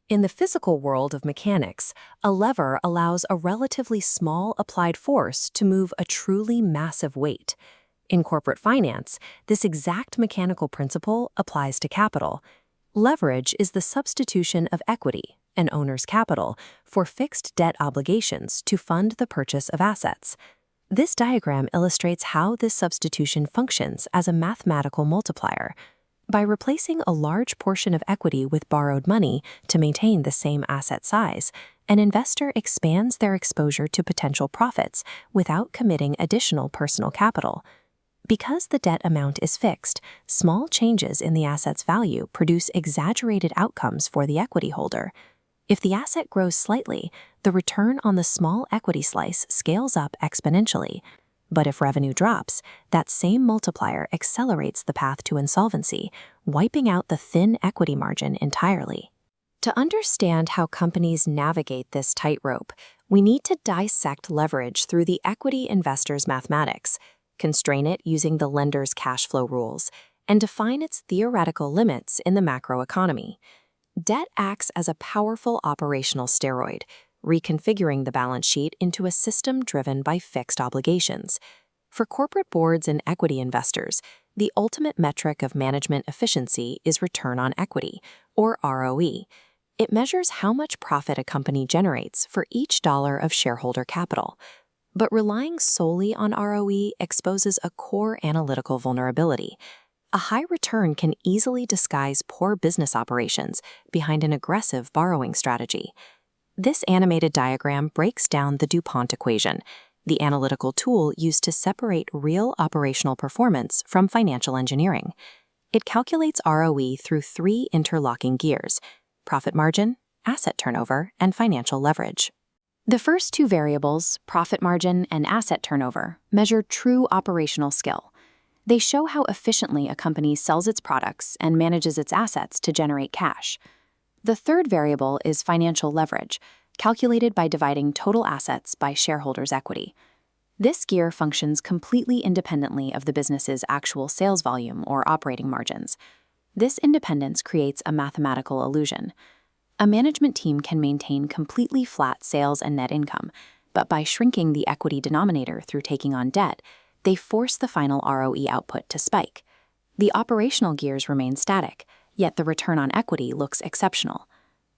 In the physical world of mechanics, a lever allows a relatively small applied force to move a truly massive weight. In corporate finance, this exact mechanical principle applies to capital. Leverage is the substitution of equity, an owner's capital, for fixed debt obligations to fund the purchase of assets. This diagram illustrates how this substitution functions as a mathematical multiplier. By replacing a large portion of equity with borrowed money to maintain the same asset size, an investor expands their exposure to potential profits without committing additional personal capital. Because the debt amount is fixed, small changes in the asset's value produce exaggerated outcomes for the equity holder. If the asset grows slightly, the return on the small equity slice scales up exponentially. But if revenue drops, that same multiplier accelerates the path to insolvency, wiping out the thin equity margin entirely. To understand how companies navigate this tightrope, we need to dissect leverage through the equity investor's mathematics, constrain it using the lender's cash flow rules, and define its theoretical limits in the macroeconomy. Debt acts as a powerful operational steroid, reconfiguring the balance sheet into a system driven by fixed obligations. For corporate boards and equity investors, the ultimate metric of management efficiency is return on equity, or ROE. It measures how much profit a company generates for each dollar of shareholder capital. But relying solely on ROE exposes a core analytical vulnerability. A high return can easily disguise poor business operations behind an aggressive borrowing strategy. This animated diagram breaks down the DuPont equation, the analytical tool used to separate real operational performance from financial engineering. It calculates ROE through three interlocking gears: profit margin, asset turnover, and financial leverage. The first two variables, profit margin and asset turnover, measure true operational skill. They show how efficiently a company sells its products and manages its assets to generate cash. The third variable is financial leverage, calculated by dividing total assets by shareholders' equity. This gear functions completely independently of the business's actual sales volume or operating margins. This independence creates a mathematical illusion. A management team can maintain completely flat sales and net income, but by shrinking the equity denominator through taking on debt, they force the final ROE output to spike. The operational gears remain static, yet the return on equity looks exceptional.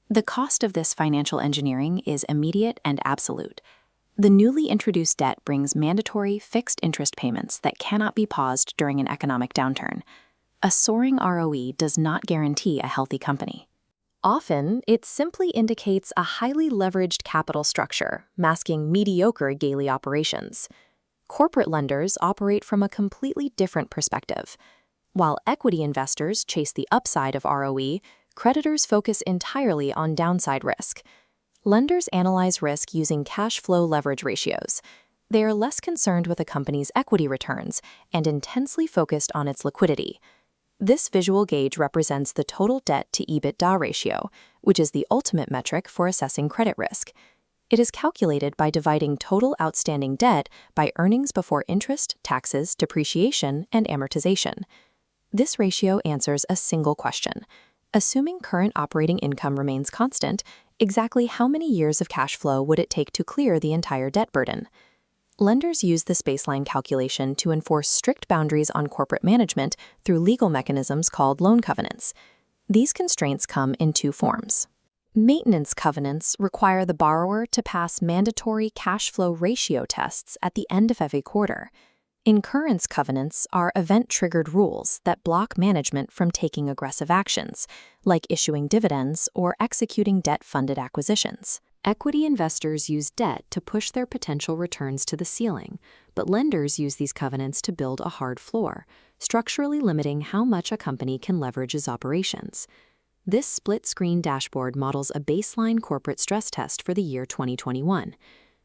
The cost of this financial engineering is immediate and absolute. The newly introduced debt brings mandatory fixed interest payments that cannot be paused during an economic downturn. A soaring ROE does not guarantee a healthy company. Often, it simply indicates a highly leveraged capital structure, masking mediocre daily operations. Corporate lenders operate from a completely different perspective. While equity investors chase the upside of ROE, creditors focus entirely on downside risk. Lenders analyze risk using cash flow leverage ratios. They are less concerned with a company's equity returns and intensely focused on its liquidity. This visual gauge represents the total debt-to-EBITDA ratio, which is the ultimate metric for assessing credit risk. It is calculated by dividing total outstanding debt by earnings before interest, taxes, depreciation, and amortization. This ratio answers a single question. Assuming current operating income remains constant, exactly how many years of cash flow would it take to clear the entire debt burden? Lenders use this baseline calculation to enforce strict boundaries on corporate management through legal mechanisms called loan covenants. These constraints come in two forms. Maintenance covenants require the borrower to pass mandatory cash flow ratio tests at the end of every quarter. Incurrence covenants are event-triggered rules that block management from taking aggressive actions, like issuing dividends or executing debt-funded acquisitions. Equity investors use debt to push their potential returns to the ceiling, but lenders use these covenants to build a hard floor, structurally limiting how much a company can leverage its operations. This split-screen dashboard models a baseline corporate stress test for the year 2021.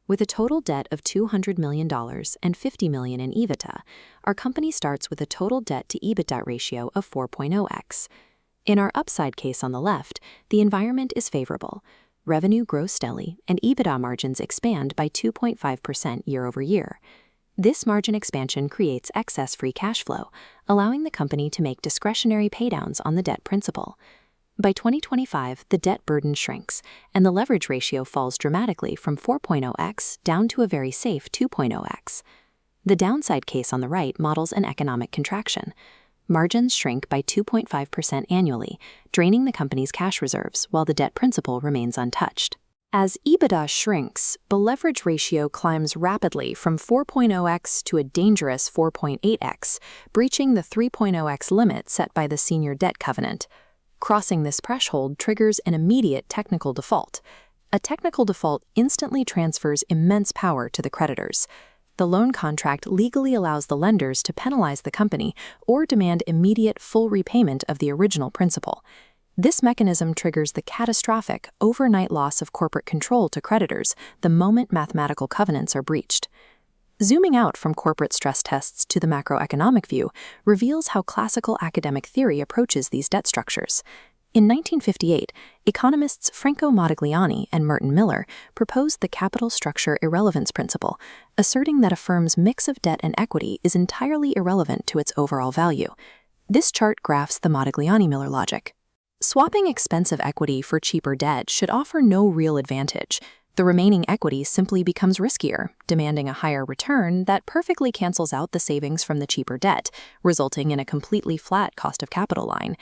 With a total debt of $200 million and $50 million in EBITDA, our company starts with a total debt-to-EBITDA ratio of 4.0x. In our upside case on the left, the environment is favorable. Revenue grows steadily, and EBITDA margins expand by 2.5% year over year. This margin expansion creates excess free cash flow, allowing the company to make discretionary paydowns on the debt principal. By 2025, the debt burden shrinks, and the leverage ratio falls dramatically from 4.0x down to a very safe 2.0x. The downside case on the right models an economic contraction. Margins shrink by 2.5% annually, draining the company's cash reserves while the debt principal remains untouched. As EBITDA shrinks, the leverage ratio climbs rapidly from 4.0x to a dangerous 4.8x, breaching the 3.0x limit set by the senior debt covenant. Crossing this threshold triggers an immediate technical default. A technical default instantly transfers immense power to the creditors. The loan contract legally allows the lenders to penalize the company or demand immediate full repayment of the original principal. This mechanism triggers the catastrophic, overnight loss of corporate control to creditors the moment mathematical covenants are breached. Zooming out from corporate stress tests to the macroeconomic view reveals how classical academic theory approaches these debt structures. In 1958, economists Franco Modigliani and Miller proposed the capital structure irrelevance principle, asserting that a firm's mix of debt and equity is entirely irrelevant to its overall value. This chart graphs the Modigliani-Miller logic. Swapping expensive equity for cheaper debt should offer no real advantage. The remaining equity simply becomes riskier, demanding a higher return that perfectly cancels out the savings from the cheaper debt, resulting in a completely flat cost of capital line.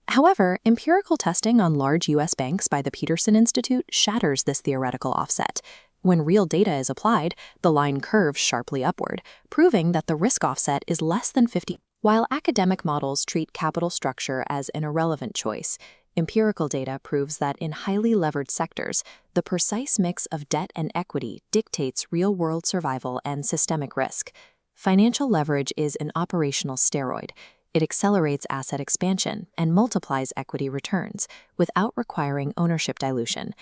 However, empirical testing on large U.S. banks by the Peterson Institute shatters this theoretical offset. When real data is applied, the line curves sharply upward, proving that the risk offset is less than 50. While academic models treat capital structure as an irrelevant choice, empirical data proves that in highly levered sectors, the precise mix of debt and equity dictates real-world survival and systemic risk. Financial leverage is an operational steroid. It accelerates asset expansion and multiplies equity returns without requiring ownership dilution.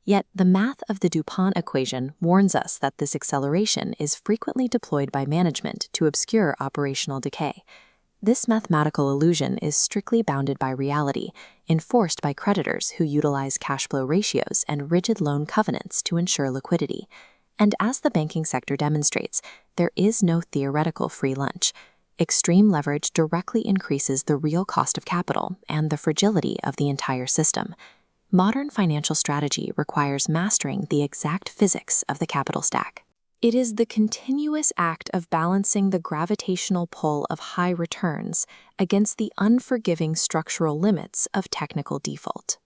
Yet the math of the DuPont equation warns us that this acceleration is frequently deployed by management to obscure operational decay. This mathematical illusion is strictly bounded by reality, enforced by creditors who utilize cash flow ratios and rigid loan covenants to ensure liquidity. And as the banking sector demonstrates, there is no theoretical free lunch. Extreme leverage directly increases the real cost of capital and the fragility of the entire system. Modern financial strategy requires mastering the exact physics of the capital stack. It is the continuous act of balancing the gravitational pull of high returns against the unforgiving structural limits of technical default.